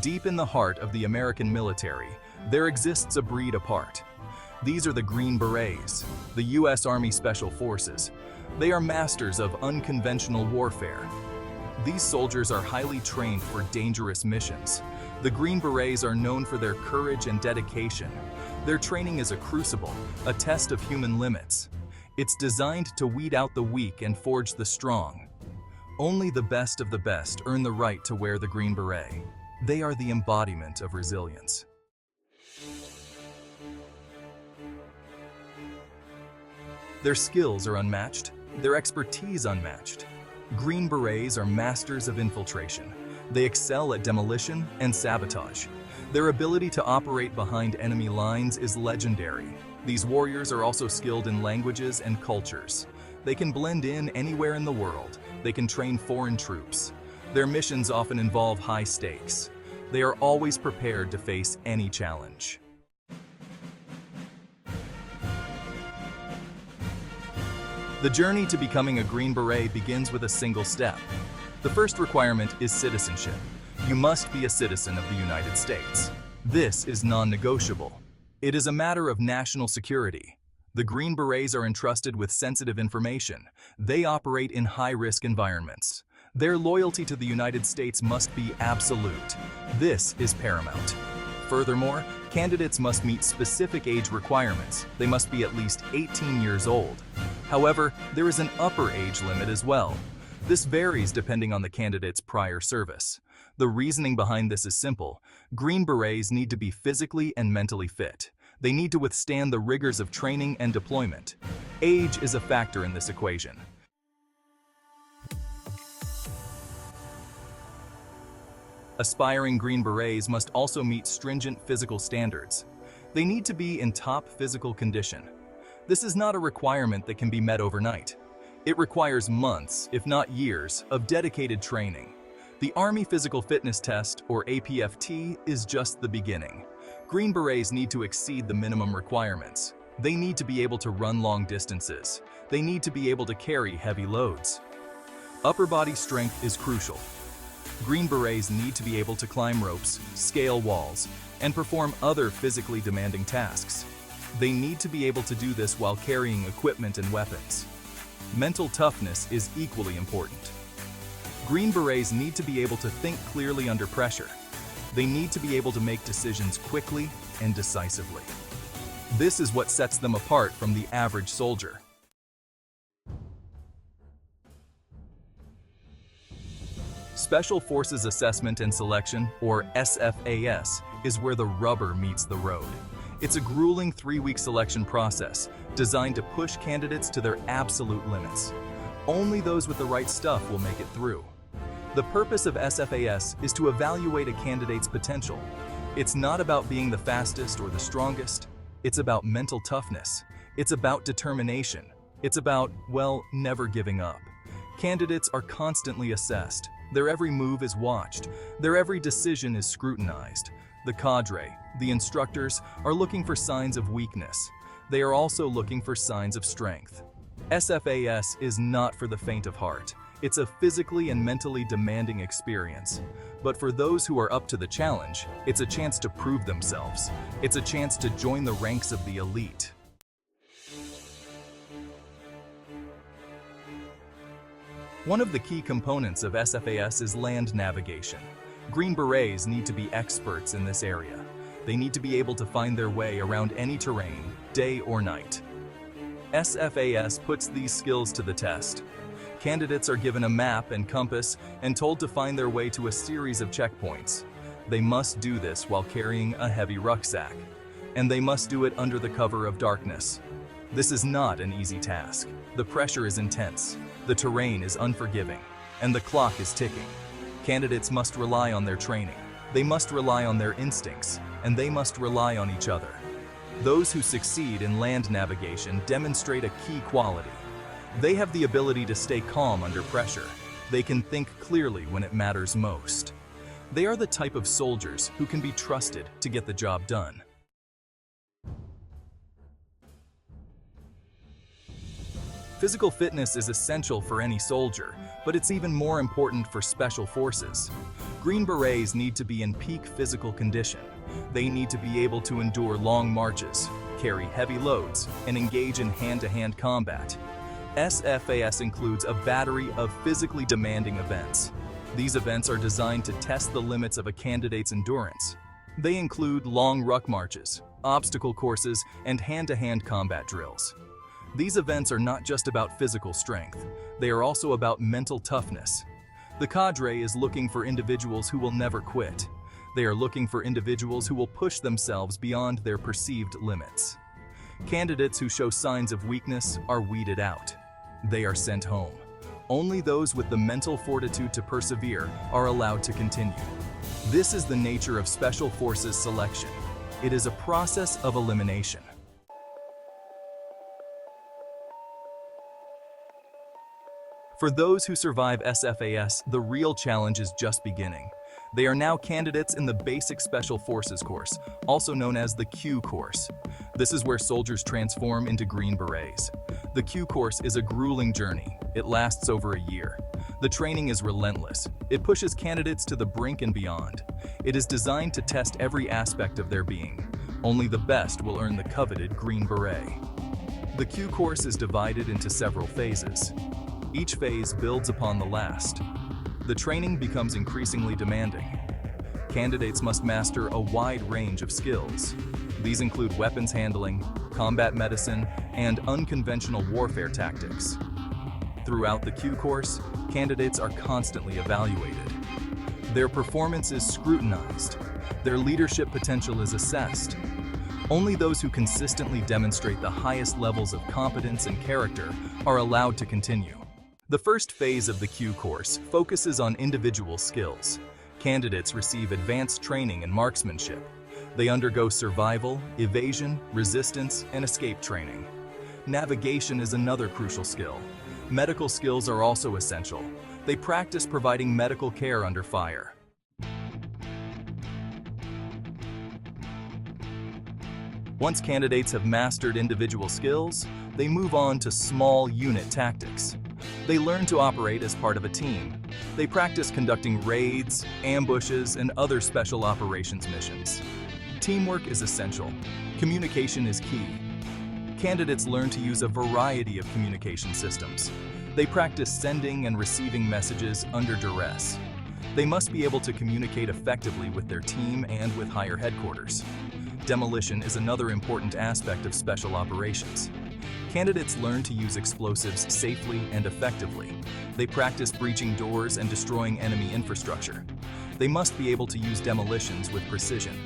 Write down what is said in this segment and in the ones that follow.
Deep in the heart of the American military, there exists a breed apart. These are the Green Berets, the U.S. Army Special Forces. They are masters of unconventional warfare. These soldiers are highly trained for dangerous missions. The Green Berets are known for their courage and dedication. Their training is a crucible, a test of human limits. It's designed to weed out the weak and forge the strong. Only the best of the best earn the right to wear the Green Beret. They are the embodiment of resilience. Their skills are unmatched, their expertise unmatched. Green Berets are masters of infiltration. They excel at demolition and sabotage. Their ability to operate behind enemy lines is legendary. These warriors are also skilled in languages and cultures. They can blend in anywhere in the world. They can train foreign troops. Their missions often involve high stakes. They are always prepared to face any challenge. The journey to becoming a Green Beret begins with a single step. The first requirement is citizenship. You must be a citizen of the United States. This is non-negotiable. It is a matter of national security. The Green Berets are entrusted with sensitive information. They operate in high-risk environments. Their loyalty to the United States must be absolute. This is paramount. Furthermore, candidates must meet specific age requirements. They must be at least 18 years old. However, there is an upper age limit as well. This varies depending on the candidate's prior service. The reasoning behind this is simple. Green Berets need to be physically and mentally fit. They need to withstand the rigors of training and deployment. Age is a factor in this equation. Aspiring Green Berets must also meet stringent physical standards. They need to be in top physical condition. This is not a requirement that can be met overnight. It requires months, if not years, of dedicated training. The Army Physical Fitness Test, or APFT, is just the beginning. Green Berets need to exceed the minimum requirements. They need to be able to run long distances. They need to be able to carry heavy loads. Upper body strength is crucial. Green Berets need to be able to climb ropes, scale walls, and perform other physically demanding tasks. They need to be able to do this while carrying equipment and weapons. Mental toughness is equally important. Green Berets need to be able to think clearly under pressure. They need to be able to make decisions quickly and decisively. This is what sets them apart from the average soldier. Special Forces Assessment and Selection, or SFAS, is where the rubber meets the road. It's a grueling 3-week selection process designed to push candidates to their absolute limits. Only those with the right stuff will make it through. The purpose of SFAS is to evaluate a candidate's potential. It's not about being the fastest or the strongest. It's about mental toughness. It's about determination. It's about, well, never giving up. Candidates are constantly assessed. Their every move is watched. Their every decision is scrutinized. The cadre, the instructors, are looking for signs of weakness. They are also looking for signs of strength. SFAS is not for the faint of heart. It's a physically and mentally demanding experience. But for those who are up to the challenge, it's a chance to prove themselves. It's a chance to join the ranks of the elite. One of the key components of SFAS is land navigation. Green Berets need to be experts in this area. They need to be able to find their way around any terrain, day or night. SFAS puts these skills to the test. Candidates are given a map and compass and told to find their way to a series of checkpoints. They must do this while carrying a heavy rucksack, and they must do it under the cover of darkness. This is not an easy task. The pressure is intense, the terrain is unforgiving, and the clock is ticking. Candidates must rely on their training. They must rely on their instincts, and they must rely on each other. Those who succeed in land navigation demonstrate a key quality. They have the ability to stay calm under pressure. They can think clearly when it matters most. They are the type of soldiers who can be trusted to get the job done. Physical fitness is essential for any soldier, but it's even more important for special forces. Green Berets need to be in peak physical condition. They need to be able to endure long marches, carry heavy loads, and engage in hand-to-hand combat. SFAS includes a battery of physically demanding events. These events are designed to test the limits of a candidate's endurance. They include long ruck marches, obstacle courses, and hand-to-hand combat drills. These events are not just about physical strength, they are also about mental toughness. The cadre is looking for individuals who will never quit. They are looking for individuals who will push themselves beyond their perceived limits. Candidates who show signs of weakness are weeded out. They are sent home. Only those with the mental fortitude to persevere are allowed to continue. This is the nature of Special Forces selection. It is a process of elimination. For those who survive SFAS, the real challenge is just beginning. They are now candidates in the Basic Special Forces course, also known as the Q course. This is where soldiers transform into Green Berets. The Q course is a grueling journey. It lasts over a year. The training is relentless. It pushes candidates to the brink and beyond. It is designed to test every aspect of their being. Only the best will earn the coveted Green Beret. The Q course is divided into several phases. Each phase builds upon the last. The training becomes increasingly demanding. Candidates must master a wide range of skills. These include weapons handling, combat medicine, and unconventional warfare tactics. Throughout the Q course, candidates are constantly evaluated. Their performance is scrutinized. Their leadership potential is assessed. Only those who consistently demonstrate the highest levels of competence and character are allowed to continue. The first phase of the Q course focuses on individual skills. Candidates receive advanced training in marksmanship. They undergo survival, evasion, resistance, and escape training. Navigation is another crucial skill. Medical skills are also essential. They practice providing medical care under fire. Once candidates have mastered individual skills, they move on to small unit tactics. They learn to operate as part of a team. They practice conducting raids, ambushes, and other special operations missions. Teamwork is essential. Communication is key. Candidates learn to use a variety of communication systems. They practice sending and receiving messages under duress. They must be able to communicate effectively with their team and with higher headquarters. Demolition is another important aspect of special operations. Candidates learn to use explosives safely and effectively. They practice breaching doors and destroying enemy infrastructure. They must be able to use demolitions with precision.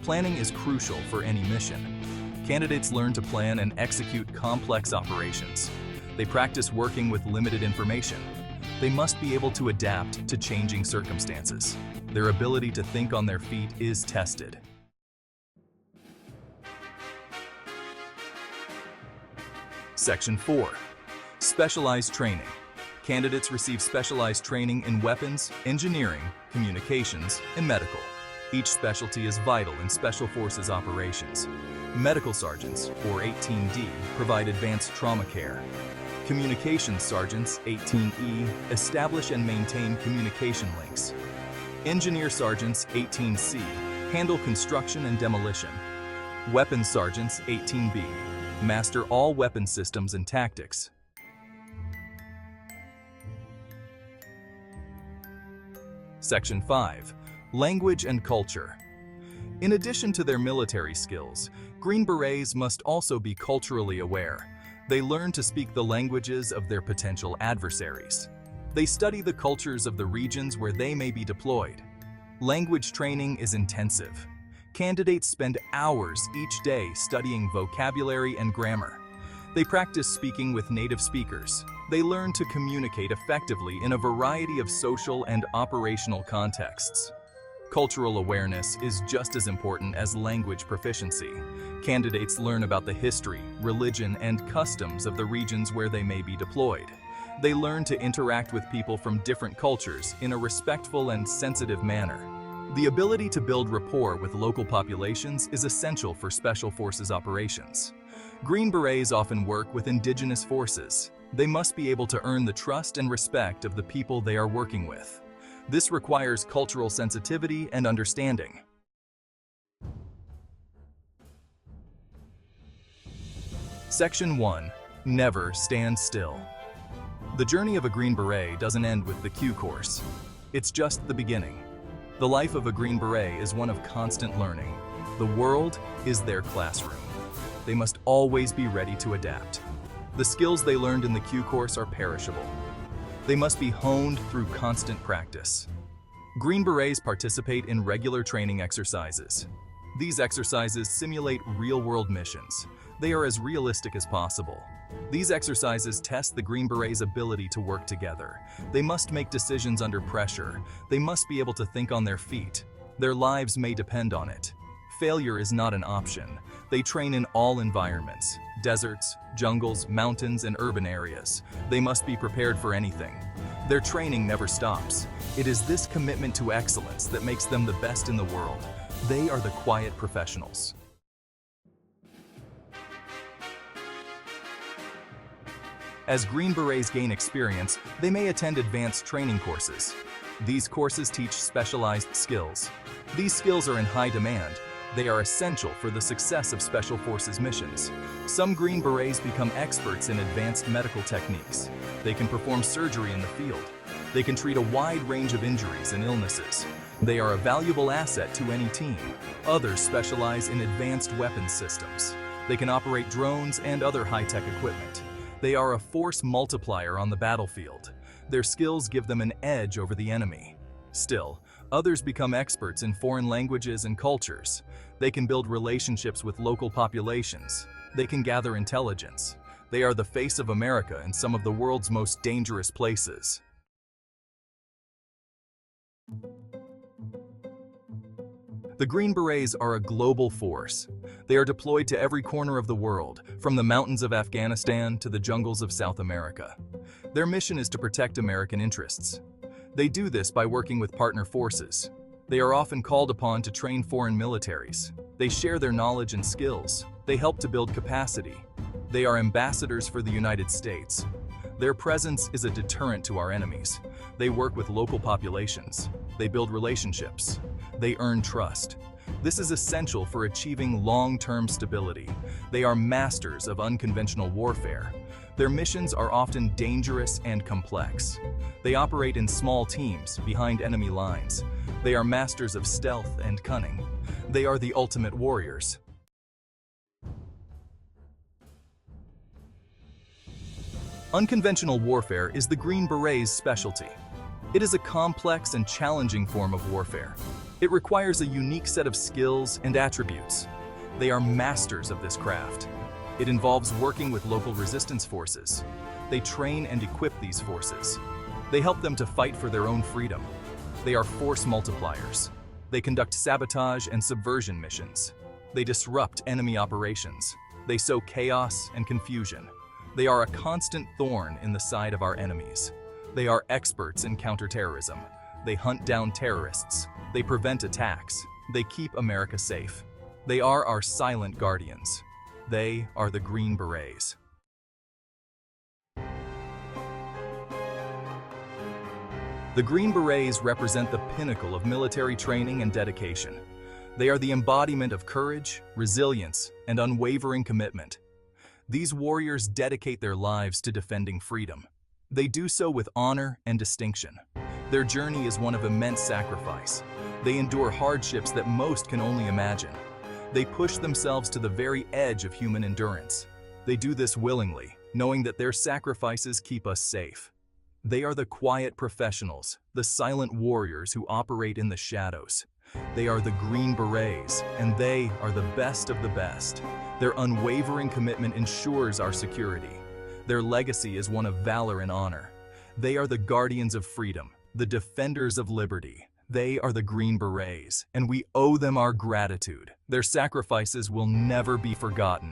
Planning is crucial for any mission. Candidates learn to plan and execute complex operations. They practice working with limited information. They must be able to adapt to changing circumstances. Their ability to think on their feet is tested. Section 4. Specialized training. Candidates receive specialized training in weapons, engineering, communications, and medical. Each specialty is vital in Special Forces operations. Medical sergeants, or 18D, provide advanced trauma care. Communications sergeants, 18E, establish and maintain communication links. Engineer sergeants, 18C, handle construction and demolition. Weapons sergeants, 18B, master all weapon systems and tactics. Section 5. Language and culture. In addition to their military skills, Green Berets must also be culturally aware. They learn to speak the languages of their potential adversaries. They study the cultures of the regions where they may be deployed. Language training is intensive. Candidates spend hours each day studying vocabulary and grammar. They practice speaking with native speakers. They learn to communicate effectively in a variety of social and operational contexts. Cultural awareness is just as important as language proficiency. Candidates learn about the history, religion, and customs of the regions where they may be deployed. They learn to interact with people from different cultures in a respectful and sensitive manner. The ability to build rapport with local populations is essential for Special Forces operations. Green Berets often work with indigenous forces. They must be able to earn the trust and respect of the people they are working with. This requires cultural sensitivity and understanding. Section 1. Never stand still. The journey of a Green Beret doesn't end with the Q course. It's just the beginning. The life of a Green Beret is one of constant learning. The world is their classroom. They must always be ready to adapt. The skills they learned in the Q course are perishable. They must be honed through constant practice. Green Berets participate in regular training exercises. These exercises simulate real-world missions. They are as realistic as possible. These exercises test the Green Berets' ability to work together. They must make decisions under pressure. They must be able to think on their feet. Their lives may depend on it. Failure is not an option. They train in all environments: deserts, jungles, mountains, and urban areas. They must be prepared for anything. Their training never stops. It is this commitment to excellence that makes them the best in the world. They are the quiet professionals. As Green Berets gain experience, they may attend advanced training courses. These courses teach specialized skills. These skills are in high demand. They are essential for the success of Special Forces missions. Some Green Berets become experts in advanced medical techniques. They can perform surgery in the field. They can treat a wide range of injuries and illnesses. They are a valuable asset to any team. Others specialize in advanced weapons systems. They can operate drones and other high-tech equipment. They are a force multiplier on the battlefield. Their skills give them an edge over the enemy. Still, others become experts in foreign languages and cultures. They can build relationships with local populations. They can gather intelligence. They are the face of America in some of the world's most dangerous places. The Green Berets are a global force. They are deployed to every corner of the world, from the mountains of Afghanistan to the jungles of South America. Their mission is to protect American interests. They do this by working with partner forces. They are often called upon to train foreign militaries. They share their knowledge and skills. They help to build capacity. They are ambassadors for the United States. Their presence is a deterrent to our enemies. They work with local populations. They build relationships. They earn trust. This is essential for achieving long-term stability. They are masters of unconventional warfare. Their missions are often dangerous and complex. They operate in small teams behind enemy lines. They are masters of stealth and cunning. They are the ultimate warriors. Unconventional warfare is the Green Berets' specialty. It is a complex and challenging form of warfare. It requires a unique set of skills and attributes. They are masters of this craft. It involves working with local resistance forces. They train and equip these forces. They help them to fight for their own freedom. They are force multipliers. They conduct sabotage and subversion missions. They disrupt enemy operations. They sow chaos and confusion. They are a constant thorn in the side of our enemies. They are experts in counterterrorism. They hunt down terrorists. They prevent attacks. They keep America safe. They are our silent guardians. They are the Green Berets. The Green Berets represent the pinnacle of military training and dedication. They are the embodiment of courage, resilience, and unwavering commitment. These warriors dedicate their lives to defending freedom. They do so with honor and distinction. Their journey is one of immense sacrifice. They endure hardships that most can only imagine. They push themselves to the very edge of human endurance. They do this willingly, knowing that their sacrifices keep us safe. They are the quiet professionals, the silent warriors who operate in the shadows. They are the Green Berets, and they are the best of the best. Their unwavering commitment ensures our security. Their legacy is one of valor and honor. They are the guardians of freedom, the defenders of liberty. They are the Green Berets, and we owe them our gratitude. Their sacrifices will never be forgotten.